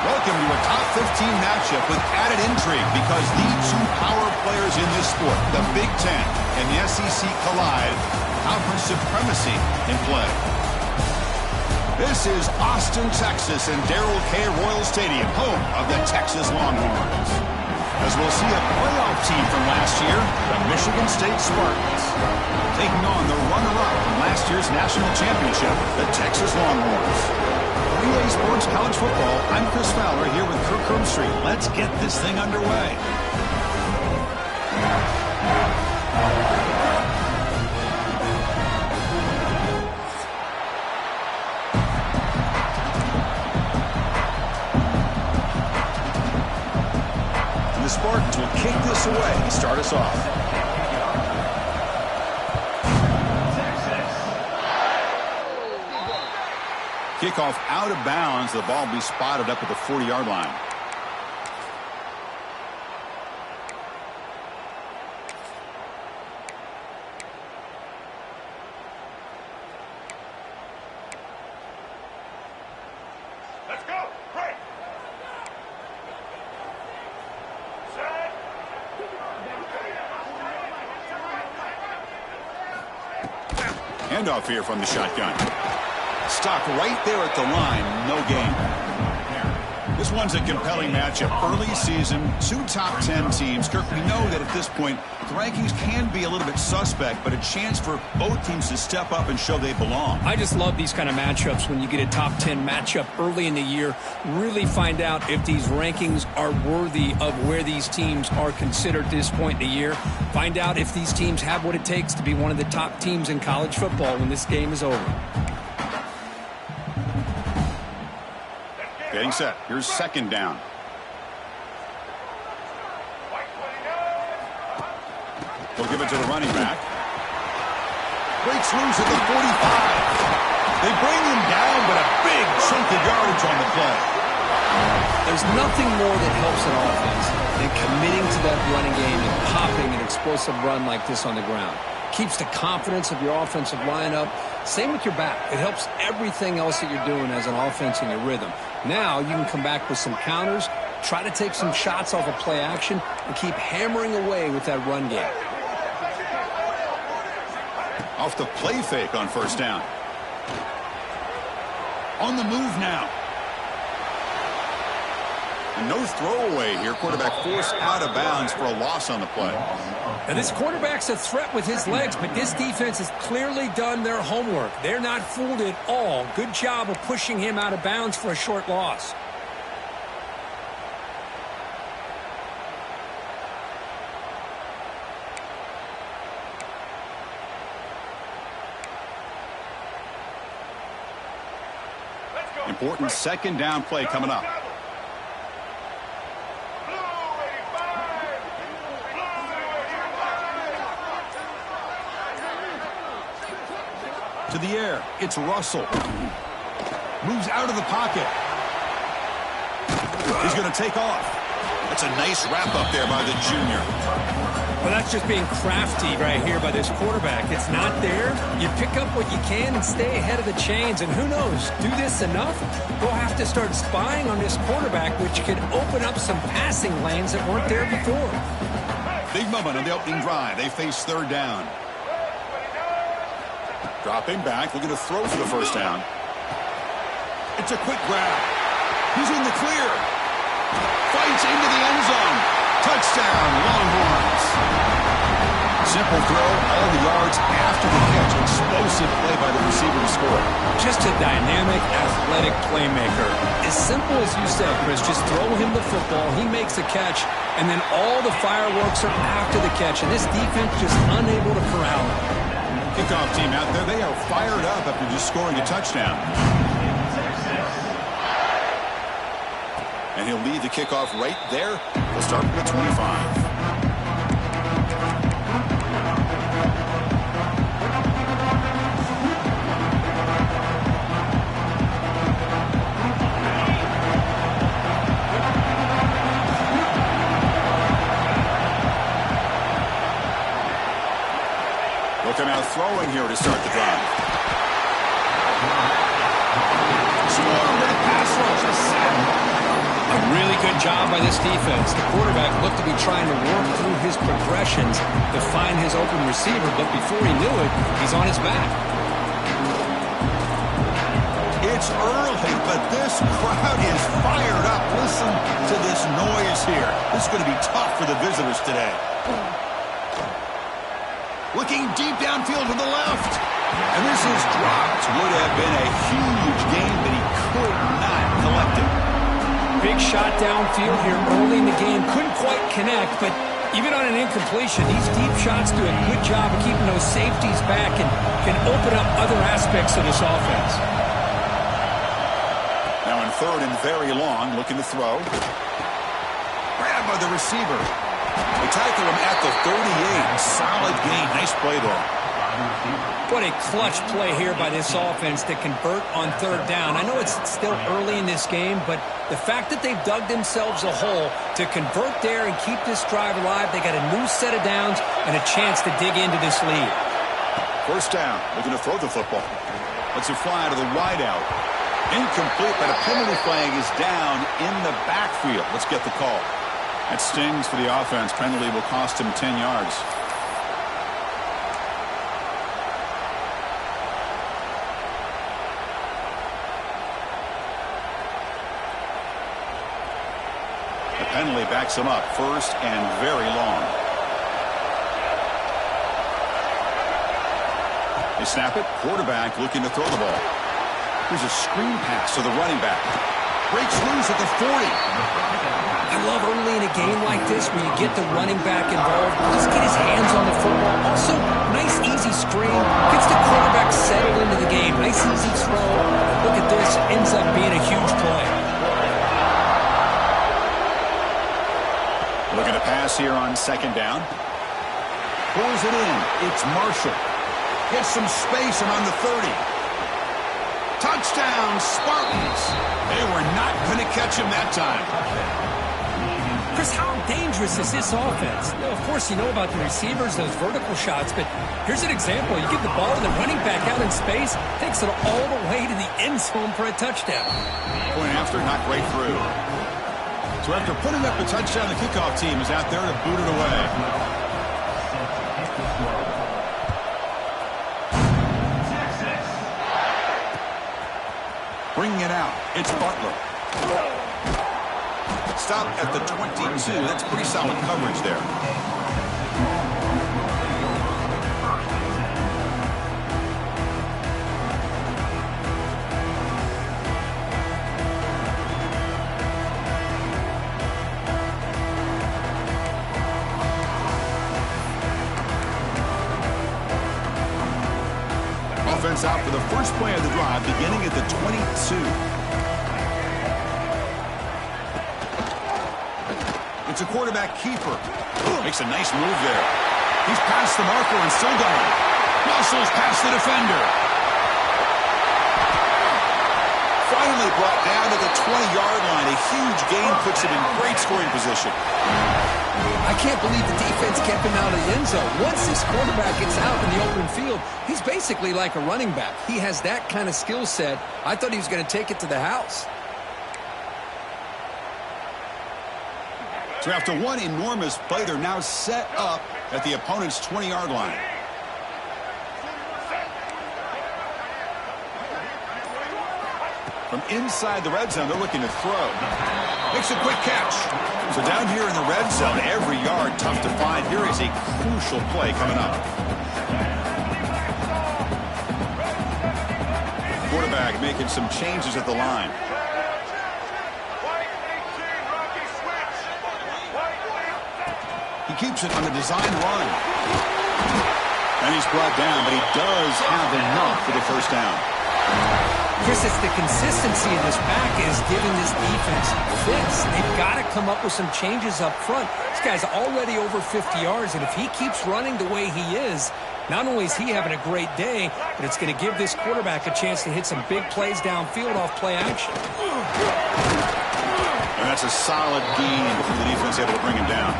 Welcome to a top 15 matchup with added intrigue because the two power players in this sport, the Big Ten and the SEC, collide. Conference supremacy in play. This is Austin, Texas, and Darrell K. Royal Stadium, home of the Texas Longhorns. As we'll see a playoff team from last year, the Michigan State Spartans, taking on the runner-up from last year's national championship, the Texas Longhorns. EA Sports College Football, I'm Chris Fowler here with Kirk Herbstreit. Let's get this thing underway. And the Spartans will kick this away to start us off. Kickoff out of bounds. The ball will be spotted up at the 40-yard line. Let's go. Break. Set. Handoff here from the shotgun. Stopped right there at the line. No gain. This one's a compelling matchup. Early season, two top 10 teams. Kirk, we know that at this point, the rankings can be a little bit suspect, but a chance for both teams to step up and show they belong. I just love these kind of matchups when you get a top 10 matchup early in the year. Really find out if these rankings are worthy of where these teams are considered at this point in the year. Find out if these teams have what it takes to be one of the top teams in college football when this game is over. Getting set. Here's second down. They'll give it to the running back. Breaks loose at the 45. They bring him down, but a big chunk of yardage on the play. There's nothing more that helps an offense than committing to that running game and popping an explosive run like this on the ground. Keeps the confidence of your offensive lineup. Same with your back. It helps everything else that you're doing as an offense in your rhythm. Now you can come back with some counters, try to take some shots off of play action, and keep hammering away with that run game. Off the play fake on first down. On the move now. And no throwaway here. Quarterback forced out of bounds for a loss on the play. Now this quarterback's a threat with his legs, but this defense has clearly done their homework. They're not fooled at all. Good job of pushing him out of bounds for a short loss. Important second down play coming up. To the air, it's Russell. Moves out of the pocket. He's going to take off. That's a nice wrap up there by the junior. Well, that's just being crafty right here by this quarterback. It's not there. You pick up what you can and stay ahead of the chains. And who knows, do this enough, we'll have to start spying on this quarterback, which could open up some passing lanes that weren't there before. Big moment on the opening drive. They face third down. Dropping back, looking to throw for the first down. It's a quick grab. He's in the clear. Fights into the end zone. Touchdown, Longhorns. Simple throw, all the yards after the catch. Explosive play by the receiver to score. Just a dynamic, athletic playmaker. As simple as you said, Chris, just throw him the football, he makes a catch, and then all the fireworks are after the catch, and this defense just unable to corral him. Kickoff team out there, they are fired up after just scoring a touchdown. And he'll lead the kickoff right there. We'll start from the 25. Looking out throwing here to start the drive. Storm with a pass rush, a sack. A really good job by this defense. The quarterback looked to be trying to work through his progressions to find his open receiver, but before he knew it, he's on his back. It's early, but this crowd is fired up. Listen to this noise here. This is going to be tough for the visitors today. Looking deep downfield to the left. And this is dropped. Would have been a huge gain, but he could not collect it. Big shot downfield here early in the game. Couldn't quite connect, but even on an incompletion, these deep shots do a good job of keeping those safeties back and can open up other aspects of this offense. Now in third and very long, looking to throw. Grabbed by the receiver. They tackle him at the 38. Solid gain. Nice play there. What a clutch play here by this offense to convert on third down. I know it's still early in this game, but the fact that they've dug themselves a hole to convert there and keep this drive alive, they got a new set of downs and a chance to dig into this lead. First down. Looking to throw the football. Lets it fly to the wideout. Incomplete, but a penalty flag is down in the backfield. Let's get the call. That stings for the offense. Penalty will cost him 10 yards. The penalty backs him up. First and very long. They snap it. Quarterback looking to throw the ball. Here's a screen pass to the running back. Breaks loose at the 40. I love early in a game like this where you get the running back involved. Just get his hands on the football. Also, nice easy screen. Gets the quarterback settled into the game. Nice easy throw. Look at this. Ends up being a huge play. Looking to pass here on second down. Pulls it in. It's Marshall. Gets some space around the 30. Touchdown, Spartans. They were not going to catch him that time. Chris, how dangerous is this offense? Of course, you know about the receivers, those vertical shots, but here's an example. You give the ball to the running back out in space, takes it all the way to the end zone for a touchdown. Point after, not right through. So after putting up the touchdown, the kickoff team is out there to boot it away. Bringing it out, it's Butler. Stop at the 22. That's pretty solid coverage there. Offense out for the first play of the drive, beginning at the 22. It's a quarterback keeper. Makes a nice move there. He's past the marker and still going. Muscles past the defender. Finally brought down to the 20-yard line. A huge gain puts him in great scoring position. I can't believe the defense kept him out of the end zone. Once this quarterback gets out in the open field, he's basically like a running back. He has that kind of skill set. I thought he was going to take it to the house. So after one enormous play, they're now set up at the opponent's 20-yard line. From inside the red zone, they're looking to throw. Makes a quick catch. So down here in the red zone, every yard tough to find. Here is a crucial play coming up. Quarterback making some changes at the line. He keeps it on the design run. And he's brought down, but he does have enough for the first down. Chris, it's the consistency in this back is giving this defense fits. They've got to come up with some changes up front. This guy's already over 50 yards, and if he keeps running the way he is, not only is he having a great day, but it's going to give this quarterback a chance to hit some big plays downfield off play action. And that's a solid gain if the defense able to bring him down.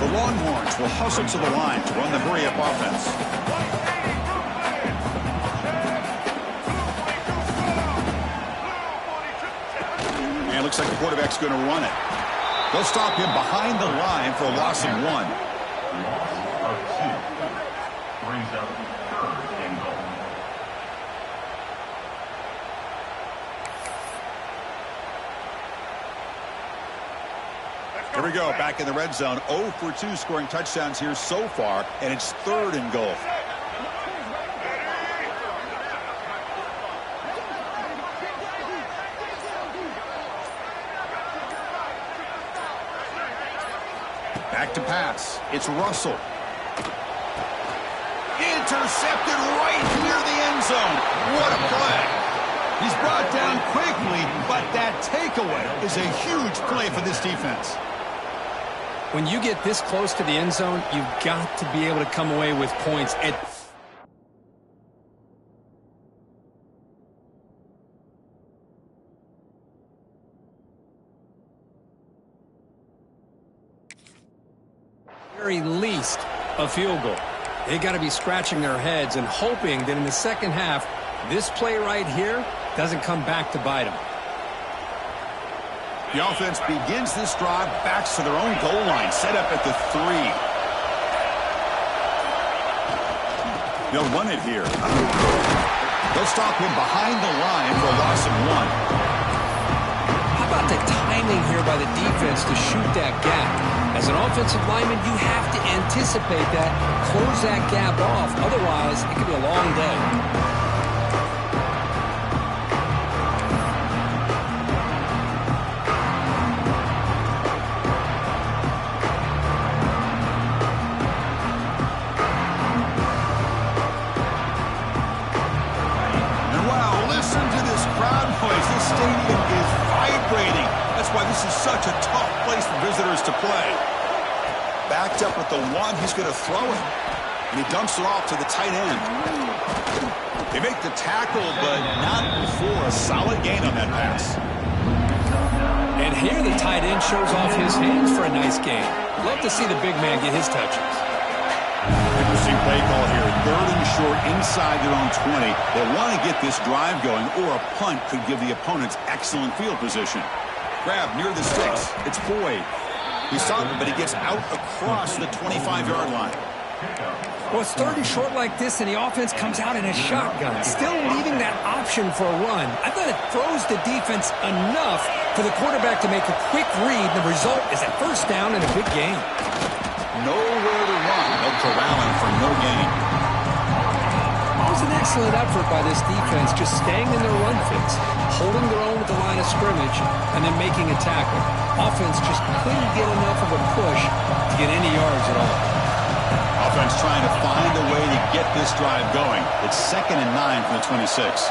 The Longhorns will hustle to the line to run the hurry-up offense. And it looks like the quarterback's going to run it. They'll stop him behind the line for a loss of 1. Brings up 3rd and goal. Here we go, back in the red zone. 0 for 2 scoring touchdowns here so far, and it's 3rd and goal. Back to pass. It's Russell. Intercepted right near the end zone. What a play. He's brought down quickly, but that takeaway is a huge play for this defense. When you get this close to the end zone, you've got to be able to come away with points. Very least a field goal. They got to be scratching their heads and hoping that in the second half, this play right here doesn't come back to bite them. The offense begins this drive, backs to their own goal line, set up at the 3. They'll run it here. They'll stop him behind the line for a loss of 1. How about the timing here by the defense to shoot that gap? As an offensive lineman, you have to anticipate that, close that gap off. Otherwise, it could be a long day. This stadium is vibrating. That's why this is such a tough place for visitors to play. Backed up with the 1, he's going to throw it. And he dumps it off to the tight end. They make the tackle, but not before a solid gain on that pass. And here the tight end shows off his hands for a nice gain. Love to see the big man get his touches. Interesting play call here. 3rd and short inside their own 20. They want to get this drive going, or a punt could give the opponents excellent field position. Grab near the sticks. It's Boyd. He's stopped, but he gets out across the 25-yard line. Well, it's 3rd and short like this, and the offense comes out in a shotgun, still leaving that option for a run. I thought it throws the defense enough for the quarterback to make a quick read. The result is a first down and a big gain. Nowhere to run. They'll corral him for no gain. It was an excellent effort by this defense, just staying in their run fits, holding their own at the line of scrimmage, and then making a tackle. Offense just couldn't get enough of a push to get any yards at all. Offense trying to find a way to get this drive going. It's 2nd and 9 from the 26.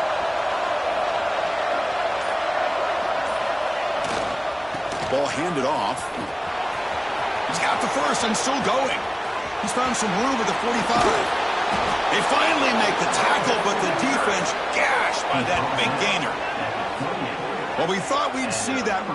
Ball handed off. He's got the first and still going. He's found some room at the 45. They finally make the tackle, but the defense gashed by that big gainer. Well, we thought we'd see that